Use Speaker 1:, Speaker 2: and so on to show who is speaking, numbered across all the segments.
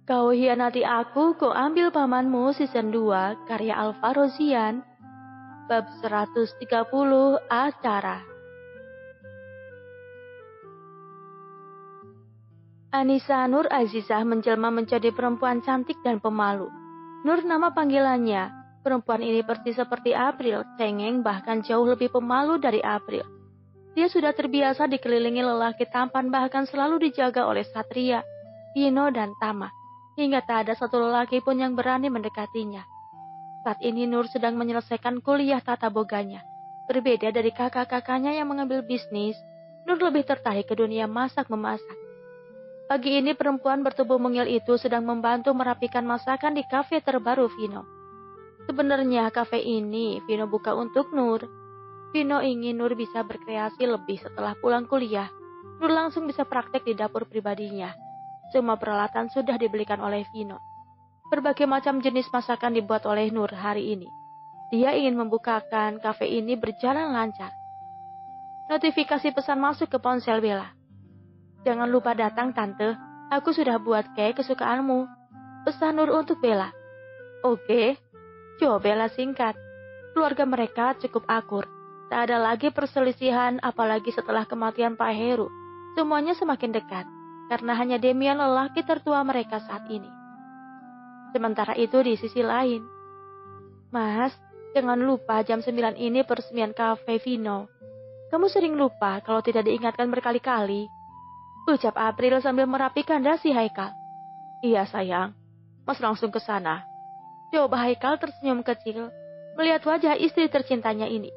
Speaker 1: Kau hianati aku, kau ambil pamanmu season 2 karya Alvaro Zian, bab 130 acara. Anissa Nur Azizah menjelma menjadi perempuan cantik dan pemalu. Nur nama panggilannya. Perempuan ini persis seperti April, cengeng bahkan jauh lebih pemalu dari April. Dia sudah terbiasa dikelilingi lelaki tampan bahkan selalu dijaga oleh Satria, Vino dan Tama. Hingga tak ada satu lelaki pun yang berani mendekatinya. Saat ini Nur sedang menyelesaikan kuliah tata boganya. Berbeda dari kakak-kakaknya yang mengambil bisnis, Nur lebih tertarik ke dunia masak-memasak. Pagi ini perempuan bertubuh mungil itu sedang membantu merapikan masakan di kafe terbaru Vino. Sebenarnya kafe ini Vino buka untuk Nur. Vino ingin Nur bisa berkreasi lebih setelah pulang kuliah. Nur langsung bisa praktek di dapur pribadinya. Semua peralatan sudah dibelikan oleh Vino. Berbagai macam jenis masakan dibuat oleh Nur hari ini. Dia ingin membukakan kafe ini berjalan lancar. Notifikasi pesan masuk ke ponsel Bella. Jangan lupa datang tante, aku sudah buat kue kesukaanmu. Pesan Nur untuk Bella. Oke, jawab Bella singkat. Keluarga mereka cukup akur. Tak ada lagi perselisihan apalagi setelah kematian Pak Heru. Semuanya semakin dekat, karena hanya Demian lelaki tertua mereka saat ini. Sementara itu di sisi lain, Mas, jangan lupa jam 9 ini peresmian kafe Vino. Kamu sering lupa kalau tidak diingatkan berkali-kali. Ucap April sambil merapikan dasi Haikal. Iya sayang, Mas langsung ke sana. Jawab Haikal tersenyum kecil, melihat wajah istri tercintanya ini.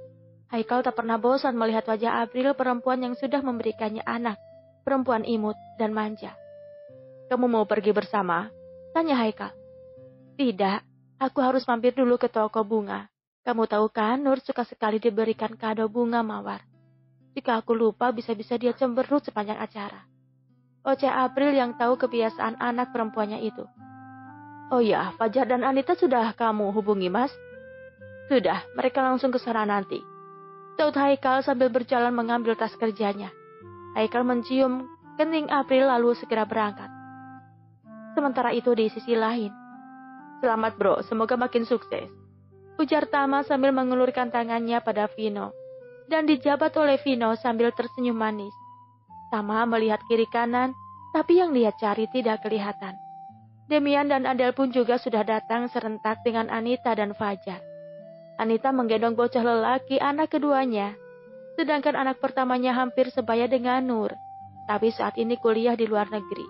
Speaker 1: Haikal tak pernah bosan melihat wajah April, perempuan yang sudah memberikannya anak, perempuan imut dan manja. Kamu mau pergi bersama? Tanya Haikal. Tidak, aku harus mampir dulu ke toko bunga. Kamu tahu kan, Nur suka sekali diberikan kado bunga mawar. Jika aku lupa, bisa-bisa dia cemberut sepanjang acara. Oceh April yang tahu kebiasaan anak perempuannya itu. Oh ya, Fajar dan Anita sudah kamu hubungi, Mas? Sudah, mereka langsung ke sana nanti. Saud Haikal sambil berjalan mengambil tas kerjanya. Haikal mencium kening April lalu segera berangkat. Sementara itu di sisi lain, selamat bro, semoga makin sukses. Ujar Tama sambil mengulurkan tangannya pada Vino. Dan dijabat oleh Vino sambil tersenyum manis. Tama melihat kiri kanan, tapi yang dia cari tidak kelihatan. Demian dan Adel pun juga sudah datang serentak dengan Anita dan Fajar. Anita menggendong bocah lelaki anak keduanya. Sedangkan anak pertamanya hampir sebaya dengan Nur. Tapi saat ini kuliah di luar negeri.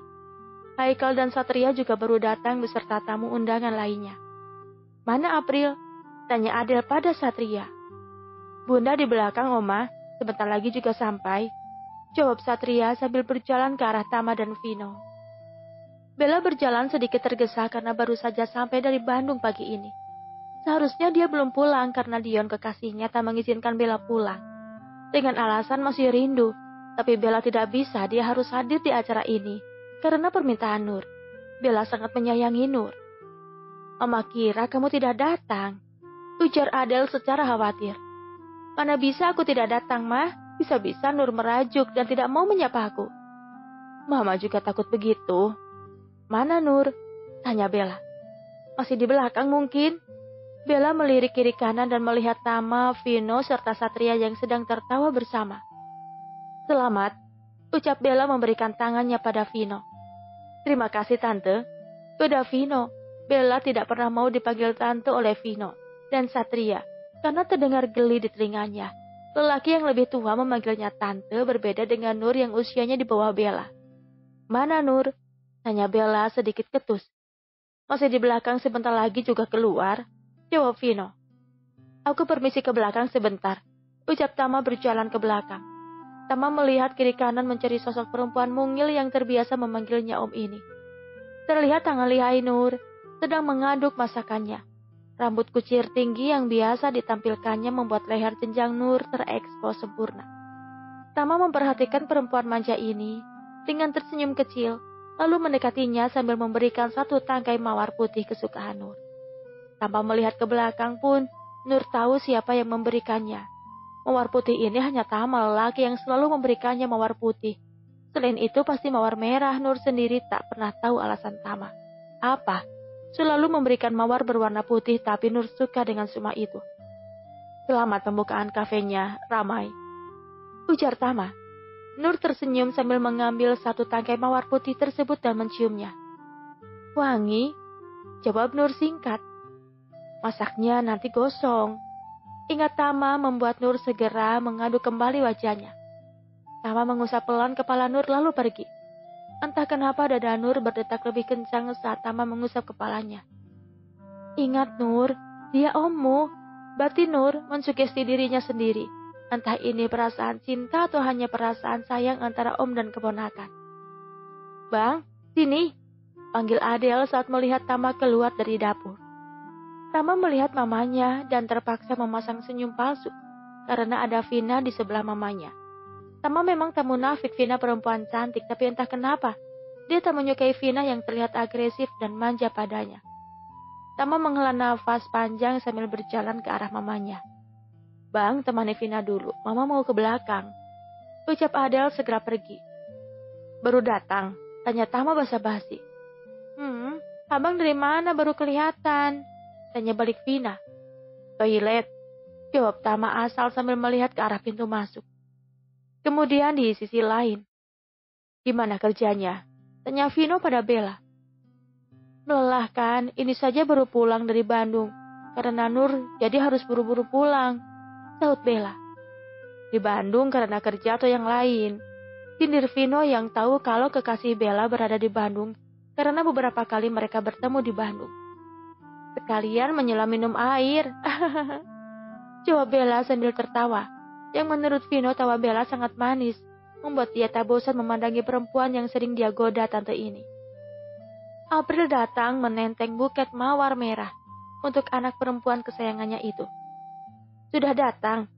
Speaker 1: Haikal dan Satria juga baru datang beserta tamu undangan lainnya. Mana April? Tanya Adel pada Satria. Bunda di belakang, Oma. Sebentar lagi juga sampai. Jawab Satria sambil berjalan ke arah Tama dan Vino. Bella berjalan sedikit tergesa karena baru saja sampai dari Bandung pagi ini. Seharusnya dia belum pulang karena Dion kekasihnya tak mengizinkan Bella pulang. Dengan alasan masih rindu. Tapi Bella tidak bisa, dia harus hadir di acara ini. Karena permintaan Nur. Bella sangat menyayangi Nur. Oma kira kamu tidak datang. Ujar Adel secara khawatir. Mana bisa aku tidak datang, Mah? Bisa-bisa Nur merajuk dan tidak mau menyapa aku. Mama juga takut begitu. Mana Nur? Tanya Bella. Masih di belakang mungkin? Bella melirik kiri kanan dan melihat Tama, Vino, serta Satria yang sedang tertawa bersama. Selamat, ucap Bella memberikan tangannya pada Vino. Terima kasih Tante. Pada Vino, Bella tidak pernah mau dipanggil Tante oleh Vino dan Satria. Karena terdengar geli di telinganya. Lelaki yang lebih tua memanggilnya Tante berbeda dengan Nur yang usianya di bawah Bella. Mana Nur? Tanya Bella sedikit ketus. Masih di belakang sebentar lagi juga keluar. Jawab Vino. Aku permisi ke belakang sebentar. Ucap Tama berjalan ke belakang. Tama melihat kiri kanan mencari sosok perempuan mungil yang terbiasa memanggilnya Om ini. Terlihat tangan lihai Nur sedang mengaduk masakannya. Rambut kucir tinggi yang biasa ditampilkannya membuat leher jenjang Nur terekspos sempurna. Tama memperhatikan perempuan manja ini dengan tersenyum kecil, lalu mendekatinya sambil memberikan satu tangkai mawar putih kesukaan Nur. Tanpa melihat ke belakang pun, Nur tahu siapa yang memberikannya. Mawar putih ini hanya Tama, lelaki yang selalu memberikannya mawar putih. Selain itu pasti mawar merah. Nur sendiri tak pernah tahu alasan Tama. Apa? Selalu memberikan mawar berwarna putih, tapi Nur suka dengan semua itu. Selamat pembukaan kafenya, ramai, ujar Tama. Nur tersenyum sambil mengambil satu tangkai mawar putih tersebut dan menciumnya. Wangi, jawab Nur singkat. Masaknya nanti gosong. Ingat Tama membuat Nur segera mengaduk kembali wajahnya. Tama mengusap pelan kepala Nur lalu pergi. Entah kenapa dada Nur berdetak lebih kencang saat Tama mengusap kepalanya. Ingat Nur, dia ommu. Berarti Nur mensugesti dirinya sendiri. Entah ini perasaan cinta atau hanya perasaan sayang antara om dan keponakan. Bang, sini, panggil Adele saat melihat Tama keluar dari dapur. Tama melihat mamanya dan terpaksa memasang senyum palsu karena ada Vina di sebelah mamanya. Tama memang tak munafik Vina perempuan cantik, tapi entah kenapa dia tak menyukai Vina yang terlihat agresif dan manja padanya. Tama menghela nafas panjang sambil berjalan ke arah mamanya. Bang, temani Vina dulu, mama mau ke belakang, ucap Adele segera pergi. Baru datang, tanya Tama basa-basi. Abang dari mana baru kelihatan? Tanya balik Vina. Toilet, jawab Tama asal sambil melihat ke arah pintu masuk. Kemudian di sisi lain. Gimana kerjanya? Tanya Vino pada Bella. Melelahkan, ini saja baru pulang dari Bandung. Karena Nur, jadi harus buru-buru pulang, sahut Bella. Di Bandung karena kerja atau yang lain? Sindir Vino yang tahu kalau kekasih Bella berada di Bandung karena beberapa kali mereka bertemu di Bandung. Sekalian menyelam minum air. Jawab Bella sambil tertawa. Yang menurut Vino tawa Bella sangat manis, membuat dia tak bosan memandangi perempuan yang sering dia goda tante ini. April datang menenteng buket mawar merah untuk anak perempuan kesayangannya itu. Sudah datang,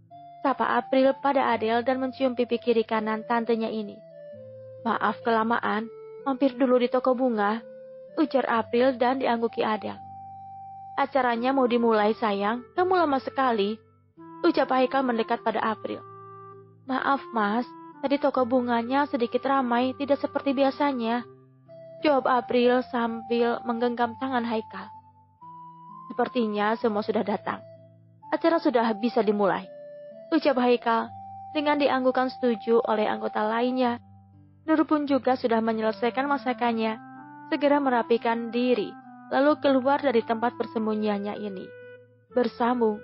Speaker 1: sapa April pada Adele dan mencium pipi kiri kanan tantenya ini. Maaf kelamaan, mampir dulu di toko bunga, ujar April dan diangguki Adele. Acaranya mau dimulai sayang, kamu lama sekali, ucap Haikal mendekat pada April. Maaf mas, tadi toko bunganya sedikit ramai, tidak seperti biasanya, jawab April sambil menggenggam tangan Haikal. Sepertinya semua sudah datang. Acara sudah bisa dimulai, ucap Haikal dengan dianggukkan setuju oleh anggota lainnya. Nur pun juga sudah menyelesaikan masakannya, segera merapikan diri, lalu keluar dari tempat persembunyiannya ini. Bersambung.